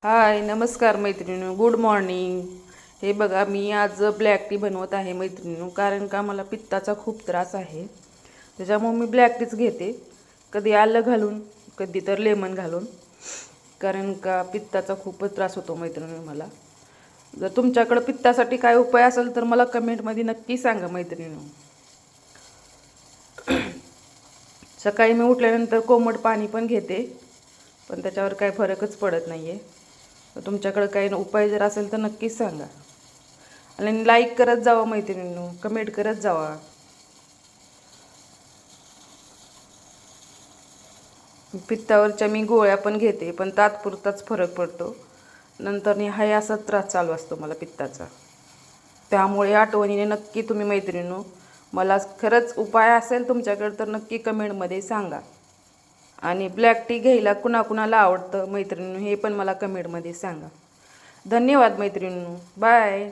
हाय नमस्कार मैत्रिणींनो, good morning. हे बघा, मी आज ब्लॅक टी बनवत आहे मैत्रिणींनो, कारण का मला पित्ताचा खूप त्रास आहे. त्याच्यामुळे मी ब्लॅक टीच घेते, कधी आलं घालून, कधी तर लेमन घालून, कारण का पित्ताचा खूपच त्रास होतो मैत्रिणींनो मला. जर तुमच्याकडे पित्तासाठी काय उपाय असेल तर मला कमेंटमध्ये नक्की सांगा मैत्रिणींनो. सकाळी मी उठल्यानंतर कोमट पाणी पण घेते, पण त्याच्यावर काय फरकच पडत नाही आहे. तुमच्याकडे काही उपाय जर असेल तर नक्कीच सांगा, आणि लाईक करत जावा मैत्रिणींनो, कमेंट करत जावा. पित्तावरच्या मी गोळ्या पण घेते, पण तात्पुरताच फरक पडतो, नंतर हाय असा त्रास चालू असतो मला पित्ताचा. त्यामुळे आठवणीने नक्की तुम्ही मैत्रिणींनो, मला खरंच उपाय असेल तुमच्याकडे तर नक्की कमेंटमध्ये सांगा. आणि ब्लॅक टी घ्यायला कुणाकुणाला आवडतं मैत्रिणींनो, हे पण मला कमेंटमध्ये सांगा. धन्यवाद मैत्रिणींनो, बाय.